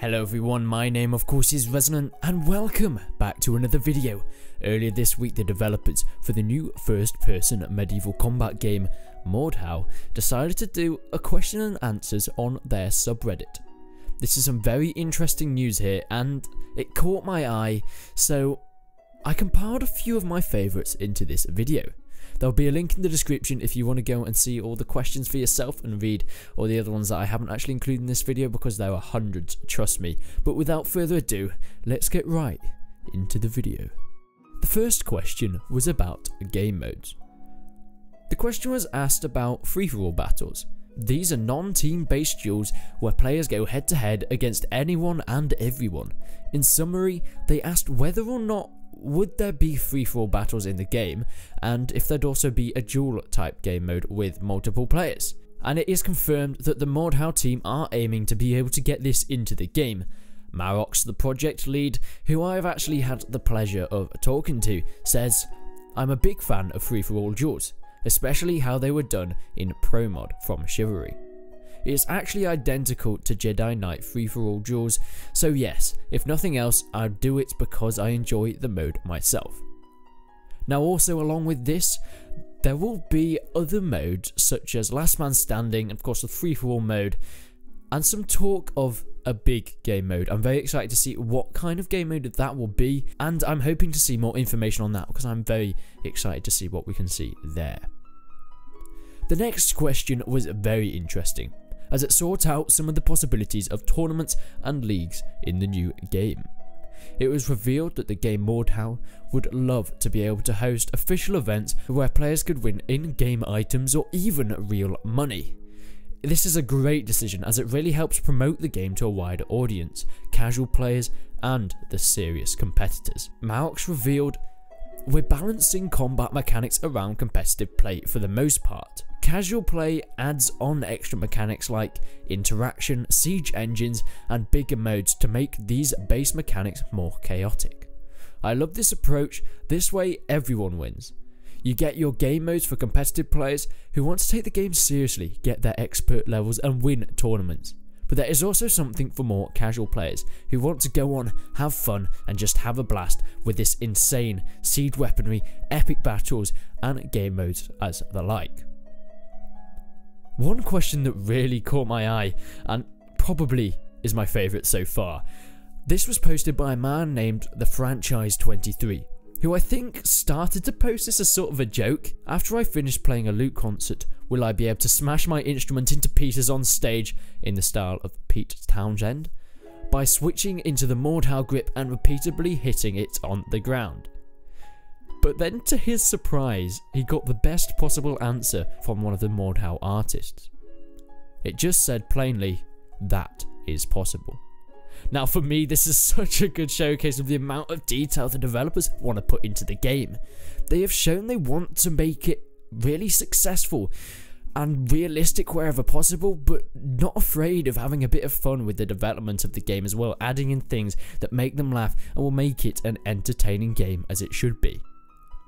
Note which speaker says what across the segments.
Speaker 1: Hello everyone, my name of course is Resonant and welcome back to another video. Earlier this week the developers for the new first-person medieval combat game Mordhau decided to do a question and answers on their subreddit. This is some very interesting news here and it caught my eye, so I compiled a few of my favourites into this video. There'll be a link in the description if you want to go and see all the questions for yourself and read all the other ones that I haven't actually included in this video because there are hundreds, trust me. But without further ado, let's get right into the video. The first question was about game modes. The question was asked about free-for-all battles. These are non-team based duels where players go head to head against anyone and everyone. In summary, they asked whether or not would there be free-for-all battles in the game, and if there'd also be a duel type game mode with multiple players. And it is confirmed that the Mordhau team are aiming to be able to get this into the game. Marox, the project lead, who I've actually had the pleasure of talking to, says, "I'm a big fan of free-for-all duels, especially how they were done in Pro Mod from Chivalry. It's actually identical to Jedi Knight free-for-all duels, so yes, if nothing else, I'd do it because I enjoy the mode myself." Now also along with this, there will be other modes such as Last Man Standing, and of course the free-for-all mode, and some talk of a big game mode. I'm very excited to see what kind of game mode that will be, and I'm hoping to see more information on that because I'm very excited to see what we can see there. The next question was very interesting, as it sought out some of the possibilities of tournaments and leagues in the new game. It was revealed that the game Mordhau would love to be able to host official events where players could win in-game items or even real money. This is a great decision as it really helps promote the game to a wider audience, casual players and the serious competitors. Marox revealed, "We're balancing combat mechanics around competitive play for the most part. Casual play adds on extra mechanics like interaction, siege engines, and bigger modes to make these base mechanics more chaotic. I love this approach, this way everyone wins. You get your game modes for competitive players who want to take the game seriously, get their expert levels and win tournaments. But there is also something for more casual players who want to go on, have fun and just have a blast with this insane siege weaponry, epic battles and game modes as the like." One question that really caught my eye, and probably is my favourite so far. This was posted by a man named The Franchise 23, who I think started to post this as sort of a joke. "After I finish playing a lute concert, will I be able to smash my instrument into pieces on stage in the style of Pete Townshend? By switching into the Mordhau grip and repeatedly hitting it on the ground?" But then to his surprise, he got the best possible answer from one of the Mordhau artists. It just said plainly, "That is possible." Now for me, this is such a good showcase of the amount of detail the developers want to put into the game. They have shown they want to make it really successful and realistic wherever possible, but not afraid of having a bit of fun with the development of the game as well, adding in things that make them laugh and will make it an entertaining game as it should be.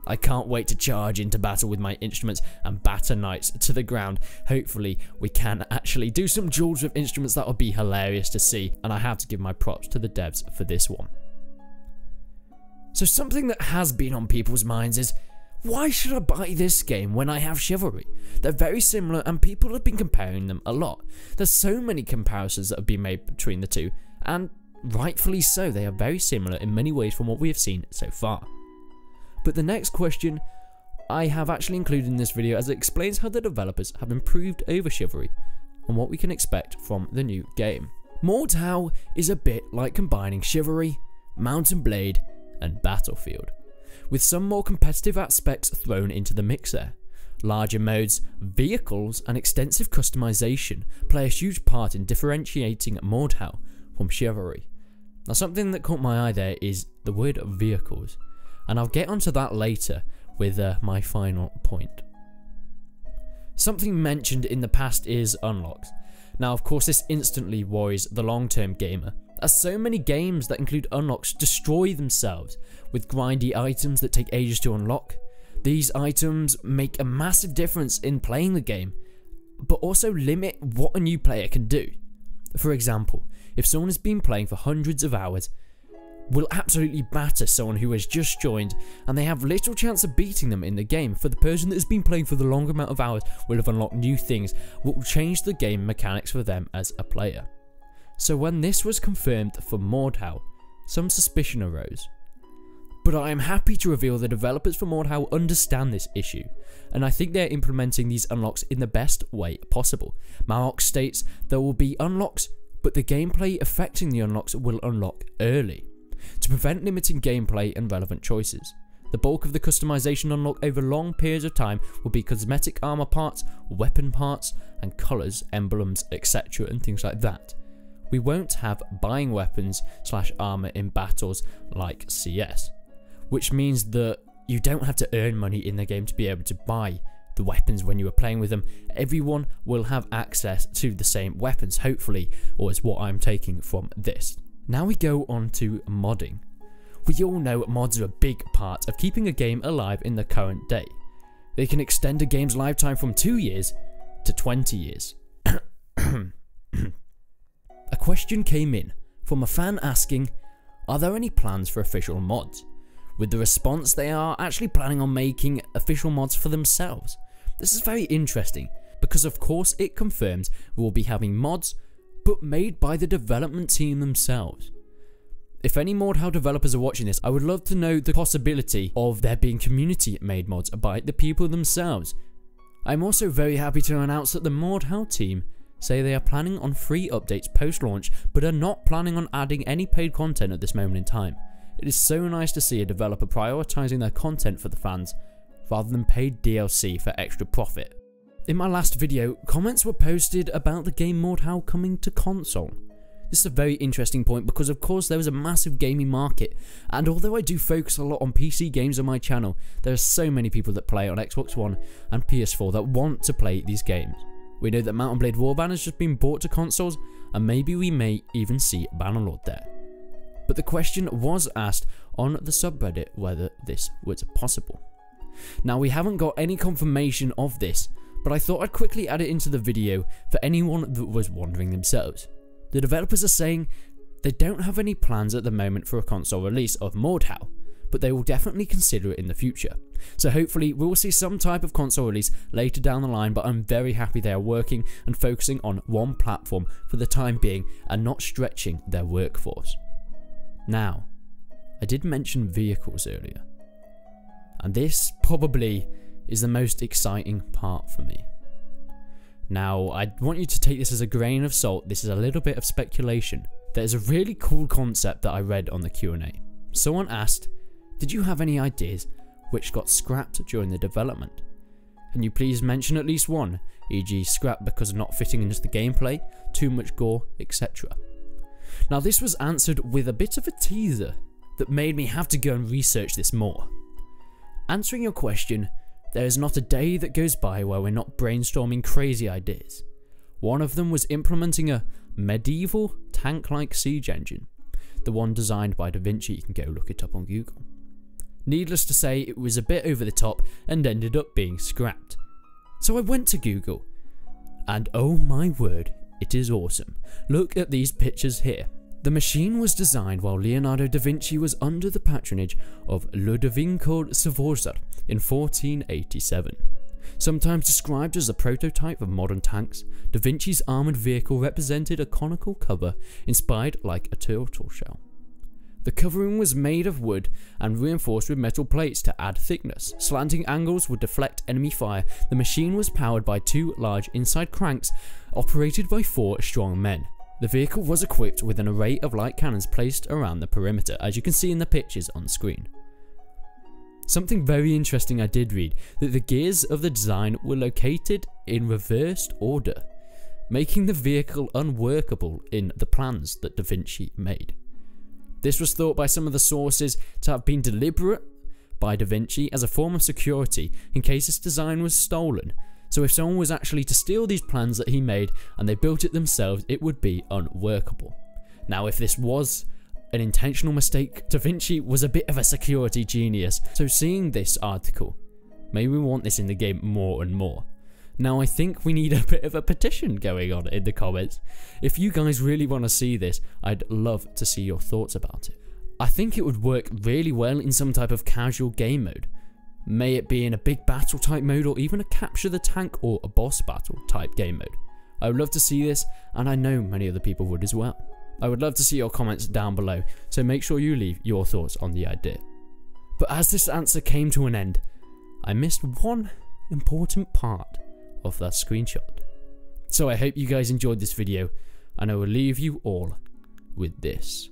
Speaker 1: I can't wait to charge into battle with my instruments and batter knights to the ground. Hopefully we can actually do some duels with instruments. That would be hilarious to see, and I have to give my props to the devs for this one. So something that has been on people's minds is, why should I buy this game when I have Chivalry? They're very similar and people have been comparing them a lot. There's so many comparisons that have been made between the two, and rightfully so. They are very similar in many ways from what we have seen so far. But the next question I have actually included in this video as it explains how the developers have improved over Chivalry and what we can expect from the new game. Mordhau is a bit like combining Chivalry, Mount and Blade and Battlefield, with some more competitive aspects thrown into the mix there. Larger modes, vehicles and extensive customization play a huge part in differentiating Mordhau from Chivalry. Now something that caught my eye there is the word vehicles, and I'll get onto that later with my final point. Something mentioned in the past is unlocks. Now of course this instantly worries the long-term gamer, as so many games that include unlocks destroy themselves with grindy items that take ages to unlock. These items make a massive difference in playing the game, but also limit what a new player can do. For example, if someone has been playing for hundreds of hours, will absolutely batter someone who has just joined, and they have little chance of beating them in the game. For the person that has been playing for the long amount of hours will have unlocked new things, which will change the game mechanics for them as a player. So when this was confirmed for Mordhau, some suspicion arose. But I am happy to reveal the developers for Mordhau understand this issue, and I think they are implementing these unlocks in the best way possible. Malok states there will be unlocks, but the gameplay affecting the unlocks will unlock early, to prevent limiting gameplay and relevant choices. The bulk of the customization unlock over long periods of time will be cosmetic armor parts, weapon parts, and colours, emblems, etc. and things like that. We won't have buying weapons / armor in battles like CS, which means that you don't have to earn money in the game to be able to buy the weapons when you are playing with them. Everyone will have access to the same weapons, hopefully, or is what I'm taking from this. Now we go on to modding. We all know mods are a big part of keeping a game alive in the current day. They can extend a game's lifetime from 2 years to 20 years. A question came in from a fan asking, are there any plans for official mods? With the response, they are actually planning on making official mods for themselves. This is very interesting because of course it confirms we will be having mods, but made by the development team themselves. If any Mordhau developers are watching this, I would love to know the possibility of there being community-made mods by the people themselves. I'm also very happy to announce that the Mordhau team say they are planning on free updates post-launch, but are not planning on adding any paid content at this moment in time. It is so nice to see a developer prioritising their content for the fans, rather than paid DLC for extra profit. In my last video, comments were posted about the game Mordhau coming to console. This is a very interesting point because of course there is a massive gaming market, and although I do focus a lot on PC games on my channel, there are so many people that play on Xbox One and PS4 that want to play these games. We know that Mount and Blade Warband has just been brought to consoles, and maybe we may even see Bannerlord there. But the question was asked on the subreddit whether this was possible. Now we haven't got any confirmation of this, but I thought I'd quickly add it into the video for anyone that was wondering themselves. The developers are saying they don't have any plans at the moment for a console release of Mordhau, but they will definitely consider it in the future. So hopefully we will see some type of console release later down the line, but I'm very happy they are working and focusing on one platform for the time being and not stretching their workforce. Now, I did mention vehicles earlier, and this probably is the most exciting part for me. Now, I want you to take this as a grain of salt. This is a little bit of speculation. There's a really cool concept that I read on the Q&A. Someone asked, did you have any ideas which got scrapped during the development? Can you please mention at least one, e.g. scrapped because of not fitting into the gameplay, too much gore, etc. Now this was answered with a bit of a teaser that made me have to go and research this more. Answering your question, there is not a day that goes by where we're not brainstorming crazy ideas. One of them was implementing a medieval tank-like siege engine, the one designed by Da Vinci. You can go look it up on Google. Needless to say, it was a bit over the top and ended up being scrapped. So I went to Google, and oh my word, it is awesome. Look at these pictures here. The machine was designed while Leonardo da Vinci was under the patronage of Ludovico Sforza in 1487. Sometimes described as a prototype of modern tanks, Da Vinci's armoured vehicle represented a conical cover inspired like a turtle shell. The covering was made of wood and reinforced with metal plates to add thickness. Slanting angles would deflect enemy fire. The machine was powered by 2 large inside cranks operated by 4 strong men. The vehicle was equipped with an array of light cannons placed around the perimeter, as you can see in the pictures on screen. Something very interesting I did read, that the gears of the design were located in reversed order, making the vehicle unworkable in the plans that Da Vinci made. This was thought by some of the sources to have been deliberate by Da Vinci as a form of security in case its design was stolen. So if someone was actually to steal these plans that he made and they built it themselves, it would be unworkable. Now if this was an intentional mistake, Da Vinci was a bit of a security genius. So seeing this article made me want this in the game more and more. Now I think we need a bit of a petition going on in the comments. If you guys really want to see this, I'd love to see your thoughts about it. I think it would work really well in some type of casual game mode. May it be in a big battle type mode or even a capture the tank or a boss battle type game mode. I would love to see this, and I know many other people would as well. I would love to see your comments down below, so make sure you leave your thoughts on the idea. But as this answer came to an end, I missed one important part of that screenshot. So I hope you guys enjoyed this video, and I will leave you all with this.